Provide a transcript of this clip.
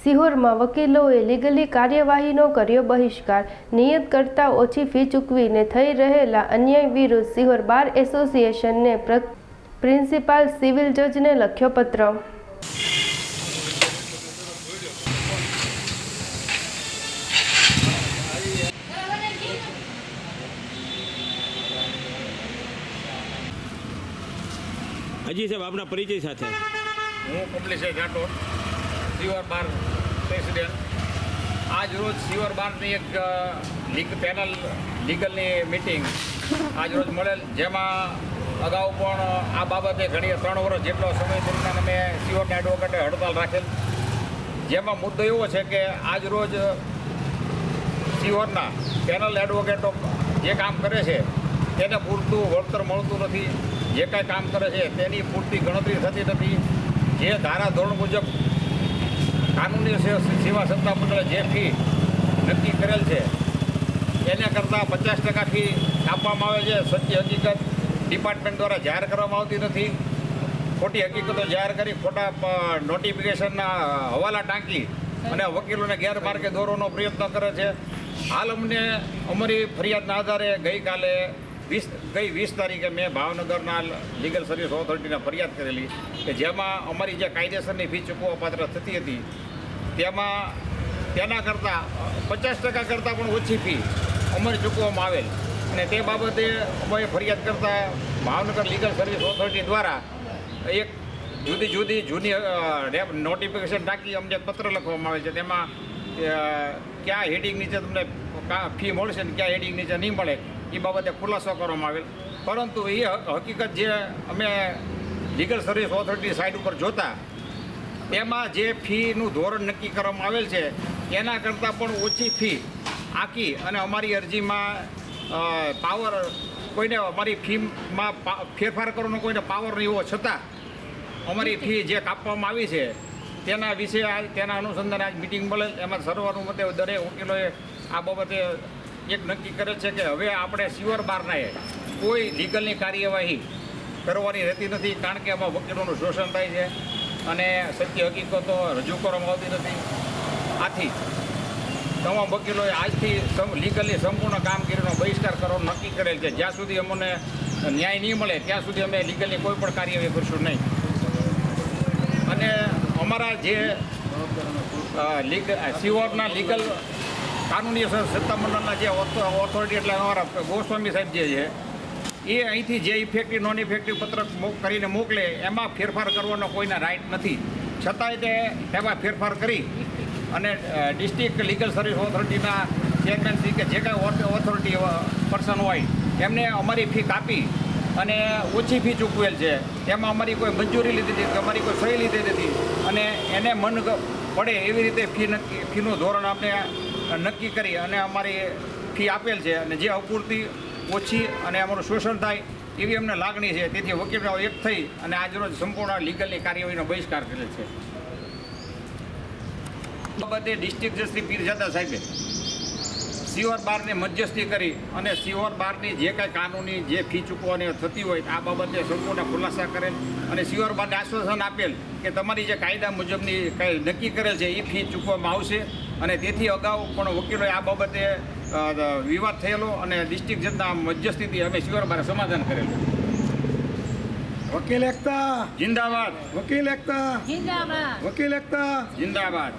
સિહોરમાં વકીલોએ legally કાર્યવાહીનો કર્યો બહિષ્કાર। નિયત કરતાં ઓછી ફી ચૂકવીને થઈ રહેલા અન્યાય વિરુદ્ધ સિહોર બાર એસોસિએશનને પ્રિન્સિપાલ સિવિલ જજને લખ્યો પત્ર। હજી સાહેબ આપના પરિચય સાથે। હું કમલેશ રાઠોડ, સિહોર બાર પ્રેસિડેન્ટ। આજ રોજ સિહોર બારની એક પેનલ લીગલની મિટિંગ આજ રોજ મળેલ, જેમાં અગાઉ પણ આ બાબતે ઘણી 3 વર્ષ જેટલો સમય દરમિયાન અમે સિહોરના એડવોકેટે હડતાલ રાખેલ, જેમાં મુદ્દો એવો છે કે આજ રોજ સિહોરના પેનલ એડવોકેટો જે કામ કરે છે તેને પૂરતું વળતર મળતું નથી। જે કાંઈ કામ કરે છે તેની પૂરતી ગણતરી થતી નથી। જે ધારા ધોરણ મુજબ કાનૂની સેવા સત્તા મંડળે જે ફી નક્કી કરેલ છે એને કરતાં 50% ફી આપવામાં આવે છે। સચ્ચી હકીકત ડિપાર્ટમેન્ટ દ્વારા જાહેર કરવામાં આવતી નથી। ખોટી હકીકતો જાહેર કરી ખોટા નોટિફિકેશનના હવાલા ટાંકી અને વકીલોને ગેરમાર્ગે દોરવાનો પ્રયત્ન કરે છે। હાલ અમને અમારી ફરિયાદના આધારે ગઈ 20 તારીખે મેં ભાવનગરના લીગલ સર્વિસ ઓથોરિટીને ફરિયાદ કરેલી કે જેમાં અમારી જે કાયદેસરની ફી ચૂકવવા પાત્ર થતી હતી તેના કરતાં 50% કરતાં પણ ઓછી ફી અમારે ચૂકવવામાં આવેલ, અને તે બાબતે અમે ફરિયાદ કરતાં ભાવનગર લીગલ સર્વિસ ઓથોરિટી દ્વારા એક જૂની નોટિફિકેશન ટાંકી અમને પત્ર લખવામાં આવે છે। તેમાં કયા હેડિંગ નીચે તમને ફી મળશે ને કયા હેડિંગ નીચે નહીં મળે એ બાબતે ખુલાસો કરવામાં આવેલ, પરંતુ એ હકીકત જે અમે લીગલ સર્વિસ ઓથોરિટી સાઇટ ઉપર જોતા તેમાં જે ફીનું ધોરણ નક્કી કરવામાં આવેલ છે એના કરતાં પણ ઓછી ફી આંકી અને અમારી અરજીમાં પાવર કોઈને અમારી ફીમાં ફેરફાર કરવાનો કોઈને પાવર નહીં હોવા છતાં અમારી ફી જે કાપવામાં આવી છે તેના વિશે તેના અનુસંધાને આજ મિટિંગ મળેલ। એમાં સર્વાનુમતે દરેક વકીલોએ આ બાબતે એક નક્કી કરે છે કે હવે આપણે સિહોર બારનાએ કોઈ લીગલની કાર્યવાહી કરવાની રહેતી નથી, કારણ કે આમાં વકીલોનું શોષણ થાય છે અને સત્ય હકીકતો રજૂ કરવામાં આવતી નથી। આથી તમામ વકીલોએ આજથી લીગલની સંપૂર્ણ કામગીરીનો બહિષ્કાર કરવાનો નક્કી કરેલ છે। જ્યાં સુધી અમને ન્યાય નહીં મળે ત્યાં સુધી અમે લીગલની કોઈ પણ કાર્યવાહી કરશું નહીં। અને અમારા જે સિહોરના લીગલ કાનૂની સત્તામંડળના જે ઓથોરિટી એટલે અમારા ગોસ્વામી સાહેબ જે છે એ અહીંથી જે ઇફેક્ટિવ નોન ઇફેક્ટિવ પત્રક કરીને મોકલે એમાં ફેરફાર કરવાનો કોઈને રાઇટ નથી, છતાંય તે એમાં ફેરફાર કરી અને ડિસ્ટ્રિક્ટ લીગલ સર્વિસ ઓથોરિટીના ચેરમેનશ્રી કે જે કાંઈ ઓથોરિટી પર્સન હોય એમને અમારી ફી કાપી અને ઓછી ફી ચૂકવેલ છે, એમાં અમારી કોઈ મંજૂરી લીધી હતી, અમારી કોઈ સહી લીધી હતી અને એને મન પડે એવી રીતે ફીનું ધોરણ આપણે નક્કી કરી અને અમારી ફી આપેલ છે, અને જે અપૂરતી ઓછી અને અમારું શોષણ થાય એવી અમને લાગણી છે। તેથી વકીલો એક થઈ અને આજરોજ સંપૂર્ણ લીગલની કાર્યવાહીનો બહિષ્કાર કરેલ છે। બાબતે ડિસ્ટ્રિક્ટ જજ શ્રી પીરજાદા સાહેબે સિહોર બારને મધ્યસ્થી કરી અને સિહોર બારની જે કાંઈ કાનૂની જે ફી ચૂકવવાની થતી હોય આ બાબતે સંપૂર્ણ ખુલાસા કરેલ અને સિહોર બારને આશ્વાસન આપેલ કે તમારી જે કાયદા મુજબની કાંઈ નક્કી કરેલ છે એ ફી ચૂકવવામાં આવશે। અને તેથી અગાઉ પણ વકીલોએ આ બાબતે વિવાદ થયેલો અને ડિસ્ટ્રિક્ટ જજના મધ્યસ્થીથી અમે સિહોર બારે સમાધાન કરેલું। વકીલ એકતા જિંદાબાદ, વકીલ એકતા જિંદાબાદ, વકીલ એકતા જિંદાબાદ।